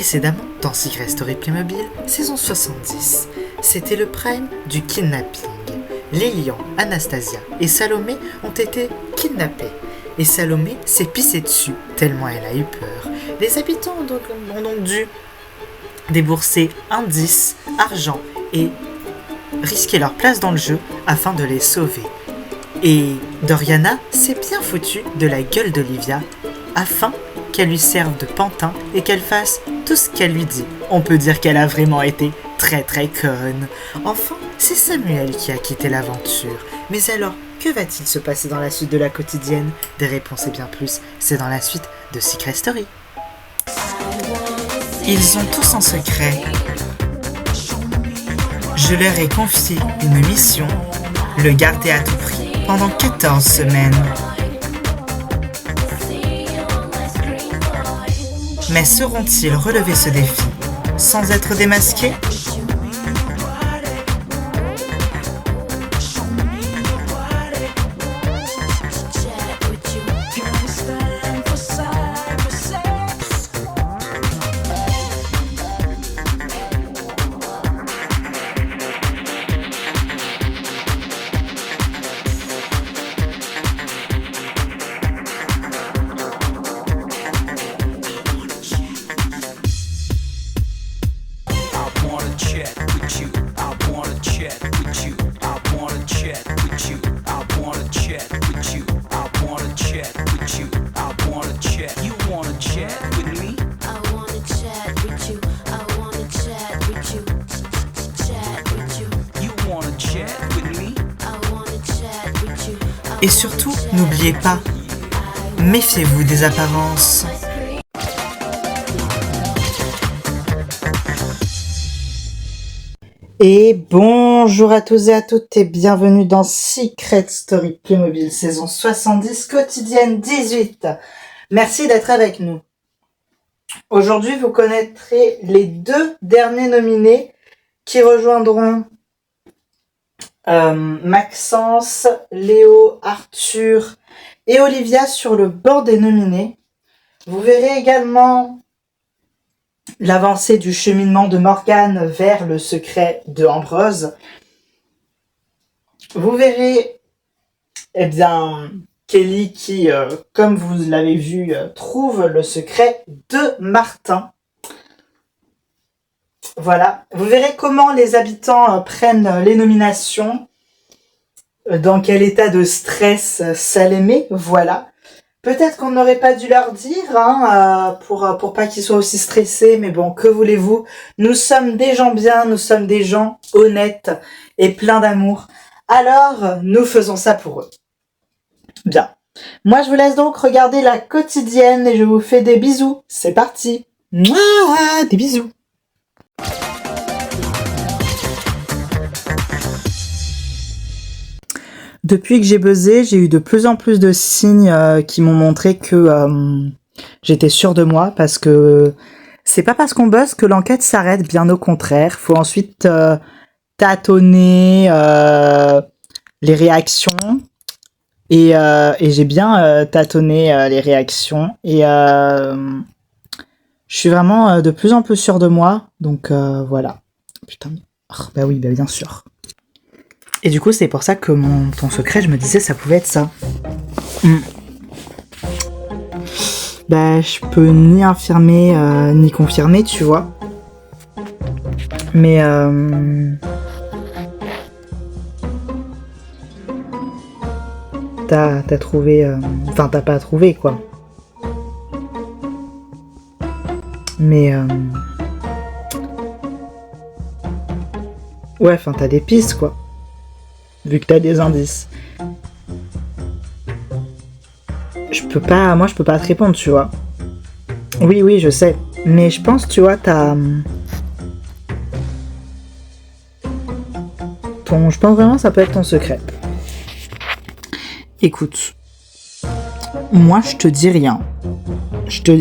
Précédemment, dans Secret Story Playmobil, saison 70, c'était le prime du kidnapping. Lilian, Anastasia et Salomé ont été kidnappés. Et Salomé s'est pissée dessus, tellement elle a eu peur. Les habitants ont donc dû débourser indices, argent et risquer leur place dans le jeu afin de les sauver. Et Doriana s'est bien foutue de la gueule d'Olivia afin qu'elle lui serve de pantin et qu'elle fasse tout ce qu'elle lui dit. On peut dire qu'elle a vraiment été très conne. Enfin, c'est Samuel qui a quitté l'aventure. Mais alors, que va-t-il se passer dans la suite de la quotidienne? Des réponses et bien plus, c'est dans la suite de Secret Story. Ils ont tous un secret. Je leur ai confié une mission, le garder à tout prix pendant 14 semaines. Mais sauront-ils relever ce défi sans être démasqués? Et surtout, n'oubliez pas, méfiez-vous des apparences. Et bonjour à tous et à toutes et bienvenue dans Secret Story Playmobil, saison 70, quotidienne 18. Merci d'être avec nous. Aujourd'hui, vous connaîtrez les 2 derniers nominés qui rejoindront Maxence, Léo, Arthur et Olivia sur le bord des nominés. Vous verrez également l'avancée du cheminement de Morgane vers le secret de Ambrose. Vous verrez Kelly qui, comme vous l'avez vu, trouve le secret de Martin. Voilà, vous verrez comment les habitants prennent les nominations, dans quel état de stress ça les met, voilà. Peut-être qu'on n'aurait pas dû leur dire, pour pas qu'ils soient aussi stressés, mais bon, que voulez-vous? Nous sommes des gens bien, nous sommes des gens honnêtes et pleins d'amour. Alors, nous faisons ça pour eux. Bien. Moi, je vous laisse donc regarder la quotidienne et je vous fais des bisous. C'est parti. Mouah, des bisous. Depuis que j'ai buzzé, j'ai eu de plus en plus de signes qui m'ont montré que j'étais sûre de moi, parce que c'est pas parce qu'on buzz que l'enquête s'arrête, bien au contraire. Faut ensuite tâtonner les réactions et j'ai bien tâtonné les réactions et je suis vraiment de plus en plus sûre de moi, donc voilà. Putain, bah oui, bah bien sûr. Et du coup, c'est pour ça que ton secret, je me disais, ça pouvait être ça. Bah, je peux ni infirmer, ni confirmer, tu vois. Mais, t'as trouvé... Enfin, t'as pas trouvé, quoi. Mais, ouais, enfin, t'as des pistes, quoi. Vu que t'as des indices. Moi je peux pas te répondre, tu vois. Oui, je sais. Mais je pense, tu vois, je pense vraiment que ça peut être ton secret. Écoute. Moi, je te dis rien. Je te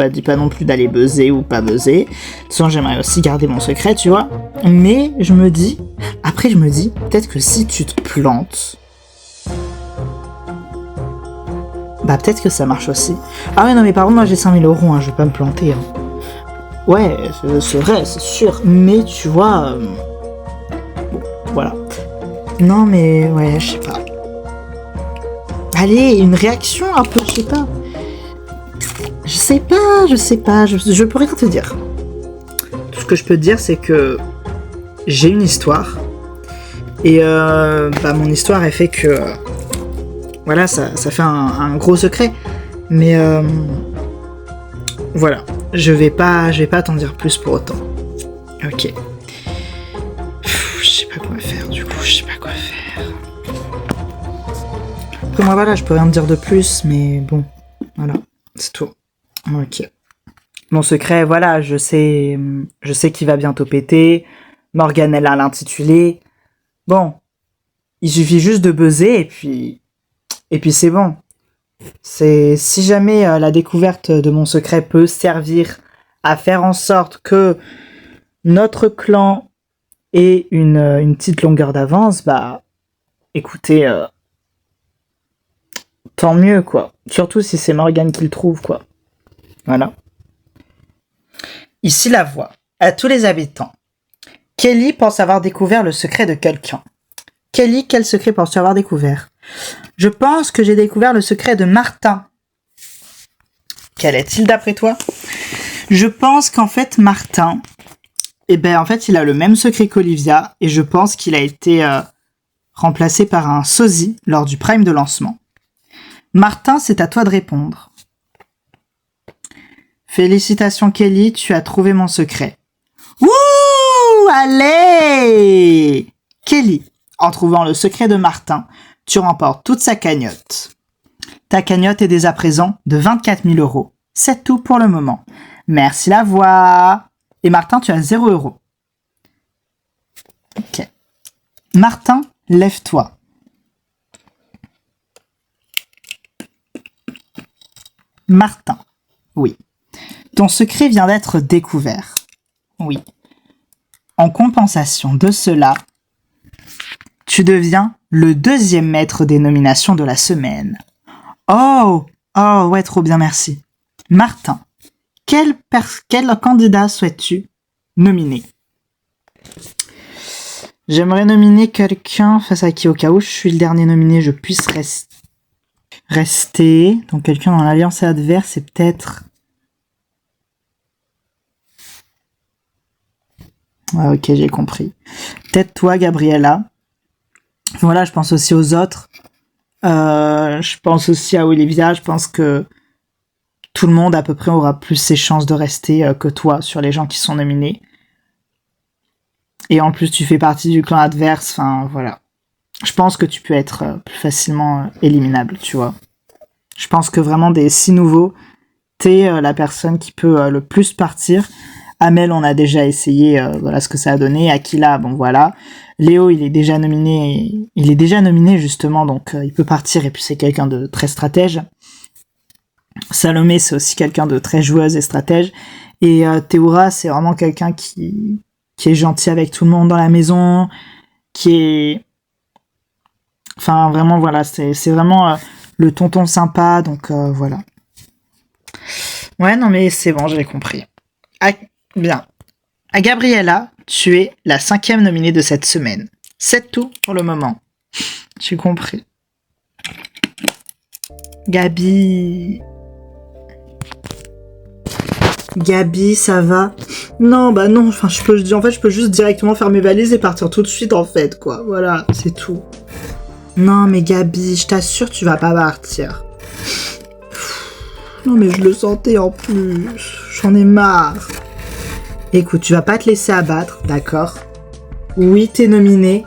dis pas non plus d'aller buzzer ou pas buzzer. De toute façon, j'aimerais aussi garder mon secret, tu vois. Mais je me dis, peut-être que si tu te plantes, bah peut-être que ça marche aussi. Ah ouais, non mais par contre, moi j'ai 5000 €, hein, je vais pas me planter. Hein. Ouais, c'est vrai, c'est sûr. Mais tu vois... bon, voilà. Non mais, ouais, je sais pas. Allez, une réaction un peu, je sais pas. Je peux rien te dire. Tout ce que je peux te dire, c'est que j'ai une histoire. Et mon histoire, elle fait que... voilà, ça fait un gros secret. Mais voilà, je vais pas t'en dire plus pour autant. Ok. Je sais pas quoi faire, du coup, je sais pas quoi faire. Après moi, voilà, je peux rien te dire de plus, mais bon, voilà, c'est tout. Ok. Mon secret, voilà, je sais qu'il va bientôt péter. Morgane, elle a l'intitulé. Bon, il suffit juste de buzzer et puis c'est bon. C'est si jamais la découverte de mon secret peut servir à faire en sorte que notre clan ait une petite longueur d'avance, bah écoutez, tant mieux quoi. Surtout si c'est Morgane qui le trouve quoi. Voilà. Ici la voix. À tous les habitants. Kelly pense avoir découvert le secret de quelqu'un. Kelly, quel secret penses-tu avoir découvert? Je pense que j'ai découvert le secret de Martin. Quel est-il d'après toi? Je pense qu'en fait, Martin, en fait, il a le même secret qu'Olivia, et je pense qu'il a été remplacé par un sosie lors du prime de lancement. Martin, c'est à toi de répondre. Félicitations Kelly, tu as trouvé mon secret. Wouh! Allez! Kelly, en trouvant le secret de Martin, tu remportes toute sa cagnotte. Ta cagnotte est dès à présent de 24 000 €. C'est tout pour le moment. Merci la voix. Et Martin, tu as 0 €. Ok. Martin, lève-toi. Martin, oui. Ton secret vient d'être découvert. Oui. En compensation de cela, tu deviens le 2e maître des nominations de la semaine. Oh, ouais, trop bien, merci. Martin, quel candidat souhaites-tu nominer? J'aimerais nominer quelqu'un face à qui, au cas où je suis le dernier nominé, je puisse rester. Donc quelqu'un dans l'alliance adverse, c'est peut-être... Ah, ok, j'ai compris. Peut-être toi, Gabriella. Voilà, je pense aussi aux autres. Je pense aussi à Olivia. Je pense que tout le monde, à peu près, aura plus ses chances de rester que toi sur les gens qui sont nominés. Et en plus, tu fais partie du clan adverse. Enfin, voilà. Je pense que tu peux être plus facilement éliminable, tu vois. Je pense que vraiment, des 6 nouveaux, t'es la personne qui peut le plus partir. Amel, on a déjà essayé, voilà ce que ça a donné. Aquila, bon voilà. Léo, il est déjà nominé justement, donc il peut partir et puis c'est quelqu'un de très stratège. Salomé, c'est aussi quelqu'un de très joueuse et stratège. Et Théoura, c'est vraiment quelqu'un qui est gentil avec tout le monde dans la maison, qui est... Enfin, vraiment, voilà, c'est vraiment le tonton sympa, donc voilà. Ouais, non mais c'est bon, j'ai compris. Bien. À Gabriella, tu es la 5e nominée de cette semaine. C'est tout pour le moment. J'ai compris. Gabi, ça va? Non, bah non, enfin, je peux juste directement faire mes valises et partir tout de suite, en fait, quoi. Voilà, c'est tout. Non, mais Gabi, je t'assure, tu vas pas partir. Non, mais je le sentais en plus. J'en ai marre. Écoute, tu vas pas te laisser abattre, d'accord? Oui, t'es nominé,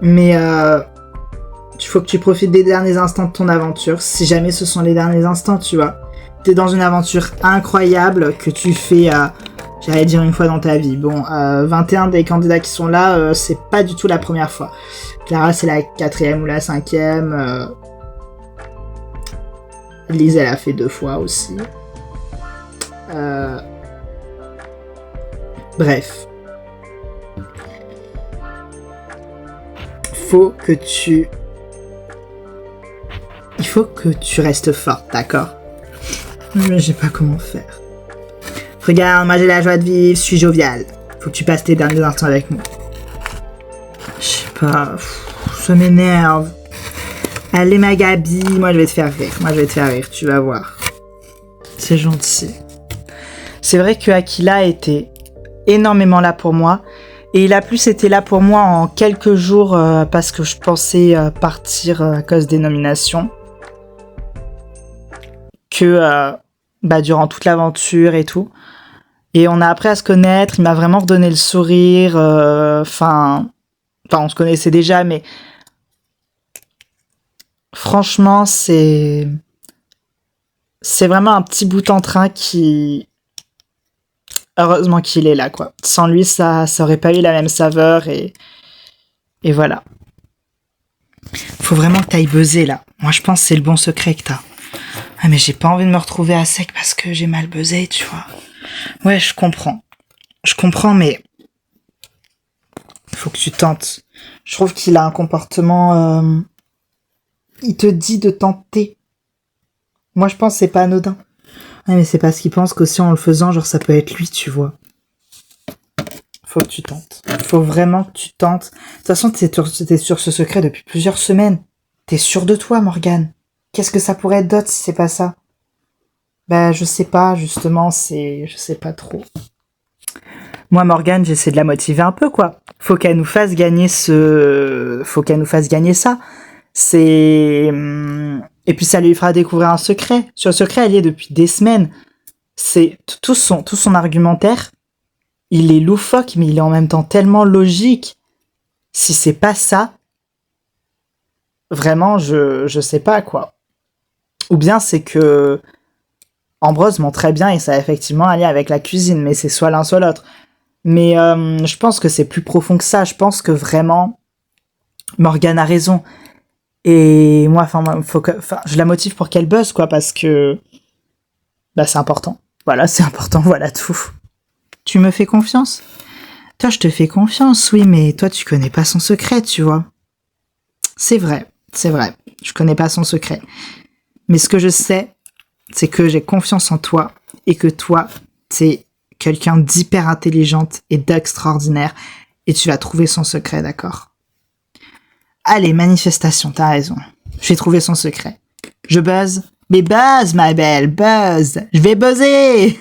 mais il faut que tu profites des derniers instants de ton aventure, si jamais ce sont les derniers instants, tu vois. T'es dans une aventure incroyable que tu fais, j'allais dire une fois dans ta vie. Bon, 21 des candidats qui sont là, c'est pas du tout la première fois. Clara, c'est la 4e ou la 5e. Lise, elle a fait 2 fois aussi. Bref. Il faut que tu restes forte, d'accord? Mais je sais pas comment faire. Regarde, moi j'ai la joie de vivre, je suis jovial. Faut que tu passes tes derniers instants avec moi. Je sais pas, ça m'énerve. Allez ma Gabi, moi je vais te faire rire, tu vas voir. C'est gentil. C'est vrai que Akila était énormément là pour moi. Et il a plus été là pour moi en quelques jours parce que je pensais partir à cause des nominations. Que durant toute l'aventure et tout. Et on a appris à se connaître, il m'a vraiment redonné le sourire. Enfin, on se connaissait déjà, mais franchement, c'est vraiment un petit bout en train qui... Heureusement qu'il est là, quoi. Sans lui, ça aurait pas eu la même saveur et voilà. Faut vraiment que t'ailles buzzer, là. Moi, je pense que c'est le bon secret que t'as. Ah, mais j'ai pas envie de me retrouver à sec parce que j'ai mal buzzé, tu vois. Ouais, je comprends. Mais faut que tu tentes. Je trouve qu'il a un comportement... Il te dit de tenter. Moi, je pense que c'est pas anodin. Ouais, mais c'est parce qu'il pense qu'aussi en le faisant, genre, ça peut être lui, tu vois. Faut que tu tentes. Faut vraiment que tu tentes. De toute façon, t'es sur ce secret depuis plusieurs semaines. T'es sûr de toi, Morgane. Qu'est-ce que ça pourrait être d'autre si c'est pas ça? Je sais pas, justement, je sais pas trop. Moi, Morgane, j'essaie de la motiver un peu, quoi. Faut qu'elle nous fasse gagner ça. Et puis ça lui fera découvrir un secret. Sur le secret, elle y est depuis des semaines. C'est tout son argumentaire. Il est loufoque, mais il est en même temps tellement logique. Si c'est pas ça, vraiment, je sais pas, quoi. Ou bien c'est que Ambrose ment très bien et ça a effectivement un lien avec la cuisine, mais c'est soit l'un soit l'autre. Mais je pense que c'est plus profond que ça. Je pense que vraiment, Morgane a raison. Et moi, je la motive pour qu'elle buzz, quoi, parce que c'est important. Voilà, c'est important, voilà tout. Tu me fais confiance? Toi, je te fais confiance, oui, mais toi, tu connais pas son secret, tu vois. C'est vrai. Je connais pas son secret. Mais ce que je sais, c'est que j'ai confiance en toi et que toi, t'es quelqu'un d'hyper intelligente et d'extraordinaire et tu vas trouver son secret, d'accord? Allez, manifestation, t'as raison. Je vais trouver son secret. Je buzz. Mais buzz, ma belle, buzz. Je vais buzzer.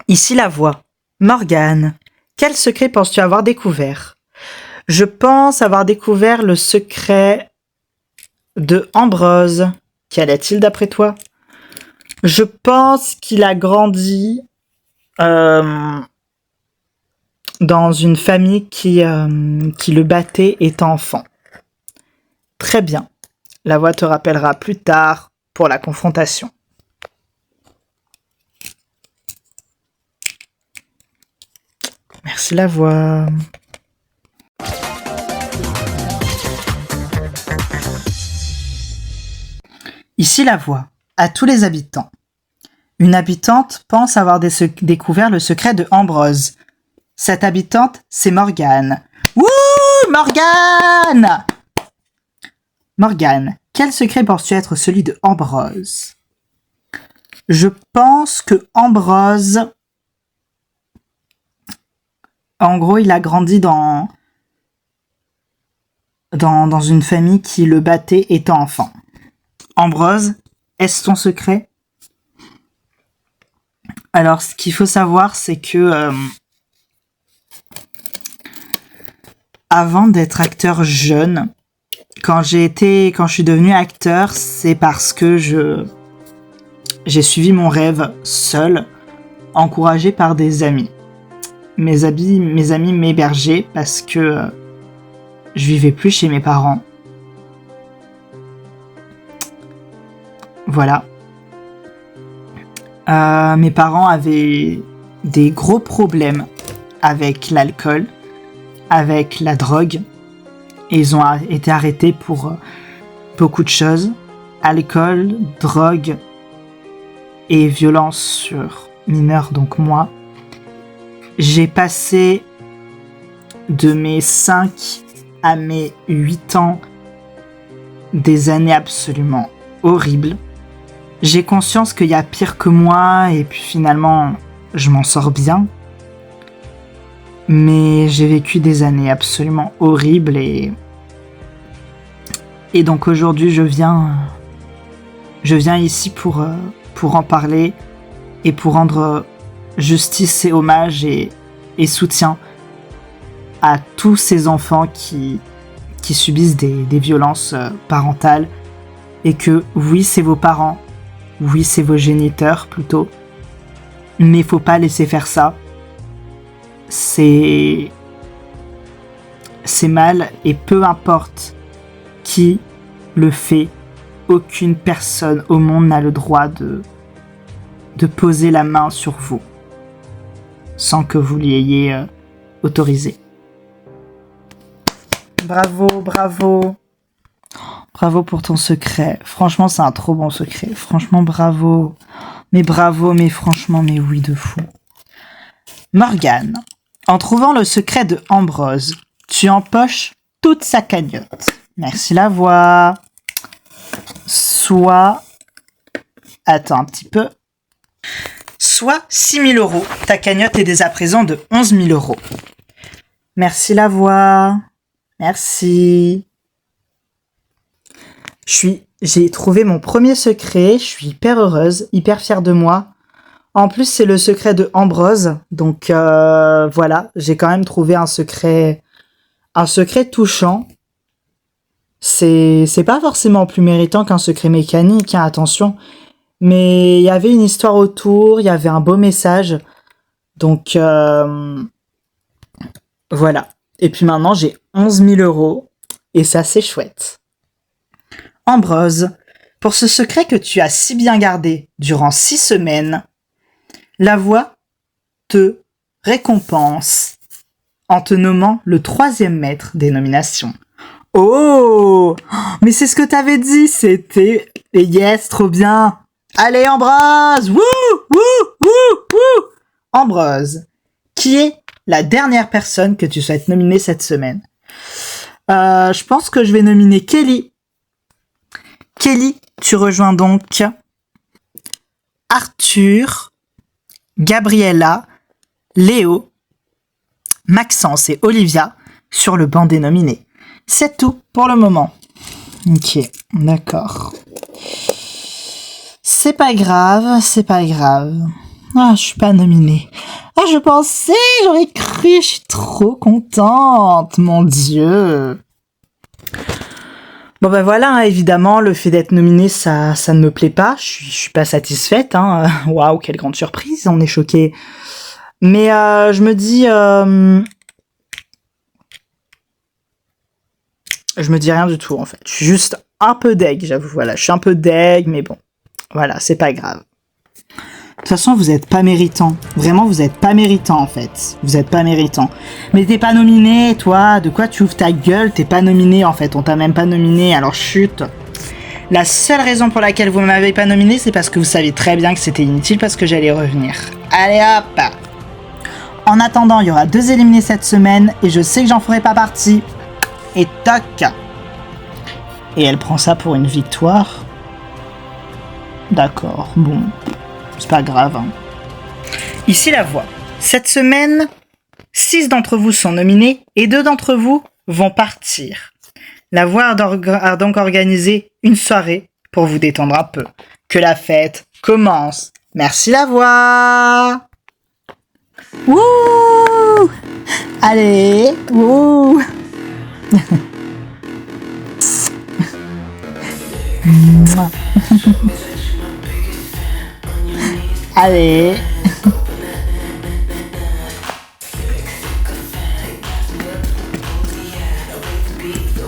Ici la voix. Morgane, quel secret penses-tu avoir découvert? Je pense avoir découvert le secret de Ambrose. Quel est-il d'après toi? Je pense qu'il a grandi dans une famille qui le battait étant enfant. Très bien. La voix te rappellera plus tard pour la confrontation. Merci la voix. Ici la voix. À tous les habitants. Une habitante pense avoir découvert le secret de Ambrose. Cette habitante, c'est Morgane. Wouh, Morgane! Morgane, quel secret penses-tu être celui de Ambrose? Je pense que Ambrose... En gros, il a grandi dans une famille qui le battait étant enfant. Ambrose, est-ce ton secret? Alors, ce qu'il faut savoir, c'est que avant d'être acteur jeune, quand je suis devenu acteur, c'est parce que j'ai suivi mon rêve seul, encouragé par des amis. Mes amis m'hébergeaient parce que je vivais plus chez mes parents. Voilà. Mes parents avaient des gros problèmes avec l'alcool, avec la drogue. Et ils ont été arrêtés pour beaucoup de choses. Alcool, drogue et violence sur mineur, donc moi, j'ai passé de mes 5 à mes 8 ans des années absolument horribles. J'ai conscience qu'il y a pire que moi et puis finalement je m'en sors bien. Mais j'ai vécu des années absolument horribles et donc aujourd'hui je viens ici pour en parler et pour rendre justice et hommage et soutien à tous ces enfants qui subissent des violences parentales et que oui, c'est vos parents, oui, c'est vos géniteurs plutôt, mais faut pas laisser faire ça. C'est mal et peu importe qui le fait, aucune personne au monde n'a le droit de poser la main sur vous sans que vous l'ayez autorisé. Bravo, bravo. Bravo pour ton secret. Franchement, c'est un trop bon secret. Franchement, bravo. Mais bravo, mais franchement, mais oui de fou. Morgane, en trouvant le secret de Ambrose, tu empoches toute sa cagnotte. Merci la voix. Soit... Attends un petit peu. Soit 6 000 €. Ta cagnotte est dès à présent de 11 000 €. Merci la voix. Merci. J'ai trouvé mon premier secret. Je suis hyper heureuse, hyper fière de moi. En plus, c'est le secret de Ambrose. Donc voilà, j'ai quand même trouvé un secret touchant. C'est pas forcément plus méritant qu'un secret mécanique, hein, attention. Mais il y avait une histoire autour, il y avait un beau message. Donc voilà. Et puis maintenant, j'ai 11 000 € et ça, c'est chouette. Ambrose, pour ce secret que tu as si bien gardé durant 6 semaines, la voix te récompense en te nommant le 3e maître des nominations. Oh! Mais c'est ce que t'avais dit, c'était... Yes, trop bien! Allez, Ambrose! Wouh! Wouh! Wouh! Wouh! Ambrose, qui est la dernière personne que tu souhaites nominer cette semaine? Je pense que je vais nominer Kelly. Kelly, tu rejoins donc Arthur, Gabriella, Léo, Maxence et Olivia sur le banc des nominés. C'est tout pour le moment. Ok, d'accord. C'est pas grave, c'est pas grave. Ah, je suis pas nominée. Ah, je pensais, j'aurais cru, je suis trop contente, mon Dieu. Bon ben voilà, hein, évidemment, le fait d'être nominée, ça ne me plaît pas. Je suis pas satisfaite. Hein. Waouh, quelle grande surprise, on est choqués. Mais je me dis... Je me dis rien du tout, en fait. Je suis juste un peu deg, j'avoue. Voilà, je suis un peu deg, mais bon. Voilà, c'est pas grave. De toute façon, vous êtes pas méritant. Vraiment, vous êtes pas méritant, en fait. Vous êtes pas méritant. Mais t'es pas nominé, toi. De quoi tu ouvres ta gueule? T'es pas nominé, en fait. On t'a même pas nominé, alors chut. La seule raison pour laquelle vous ne m'avez pas nominé, c'est parce que vous savez très bien que c'était inutile parce que j'allais revenir. Allez hop! En attendant, il y aura 2 éliminés cette semaine et je sais que j'en ferai pas partie. Et toc! Et elle prend ça pour une victoire? D'accord, bon. C'est pas grave. Hein. Ici la voix. Cette semaine, 6 d'entre vous sont nominés et 2 d'entre vous vont partir. La voix a donc organisé une soirée pour vous détendre un peu. Que la fête commence. Merci la voix. Wouh! Allez, wouh! Allez.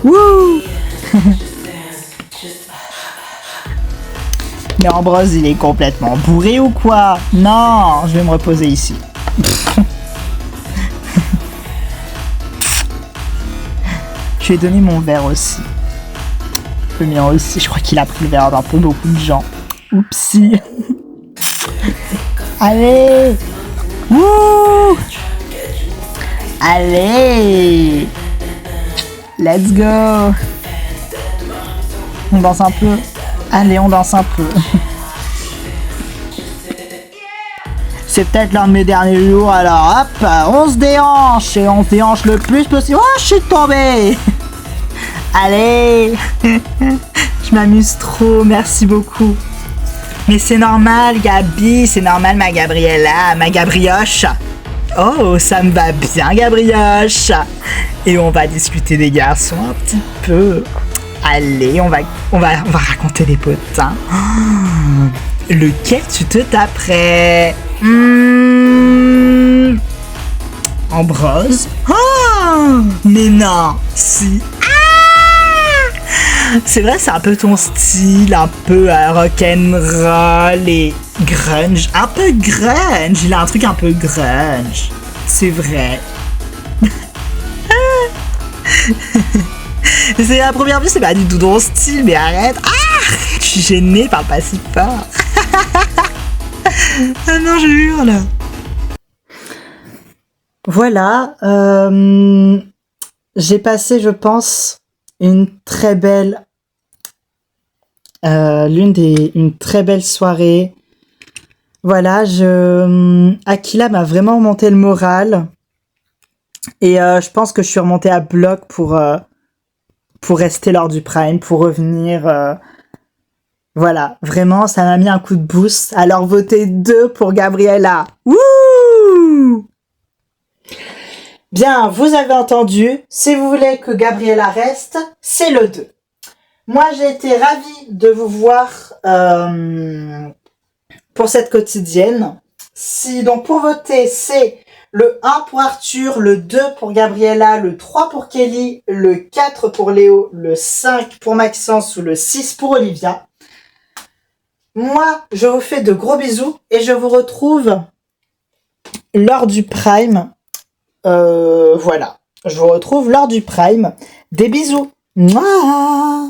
Wouh. Mais Ambrose, il est complètement bourré ou quoi? Non, je vais me reposer ici. Je lui ai donné mon verre aussi. Le mien aussi, je crois qu'il a pris le verre d'un peu beaucoup de gens. Oupsie. Allez. Wouh. Allez. Let's go. On danse un peu. Allez, on danse un peu. C'est peut-être l'un de mes derniers jours, alors hop, on se déhanche et on se déhanche le plus possible. Oh, je suis tombée. Allez. Je m'amuse trop, merci beaucoup. Mais c'est normal, Gabi, c'est normal, ma Gabriella, ma Gabrioche. Oh, ça me va bien, Gabrioche. Et on va discuter des garçons un petit peu. Allez, on va raconter des potins. Oh, lequel tu te taperais? Ambrose? Oh, mais non, si. C'est vrai, c'est un peu ton style, un peu rock'n'roll et grunge. Un peu grunge, il a un truc un peu grunge. C'est vrai. C'est la première vue, c'est pas du tout ton style, mais arrête. Ah, je suis gênée, parle pas si fort. Ah non, je hurle. Voilà, j'ai passé, je pense, une très belle soirée. Voilà, Aquila m'a vraiment remonté le moral et je pense que je suis remontée à bloc pour rester lors du Prime, pour revenir. Voilà, vraiment, ça m'a mis un coup de boost. Alors votez 2 pour Gabriella. Wouh! Bien, vous avez entendu. Si vous voulez que Gabriella reste, c'est le 2. Moi, j'ai été ravie de vous voir pour cette quotidienne. Donc pour voter, c'est le 1 pour Arthur, le 2 pour Gabriella, le 3 pour Kelly, le 4 pour Léo, le 5 pour Maxence ou le 6 pour Olivia. Moi, je vous fais de gros bisous et je vous retrouve lors du Prime. Voilà, je vous retrouve lors du Prime. Des bisous. Mouah.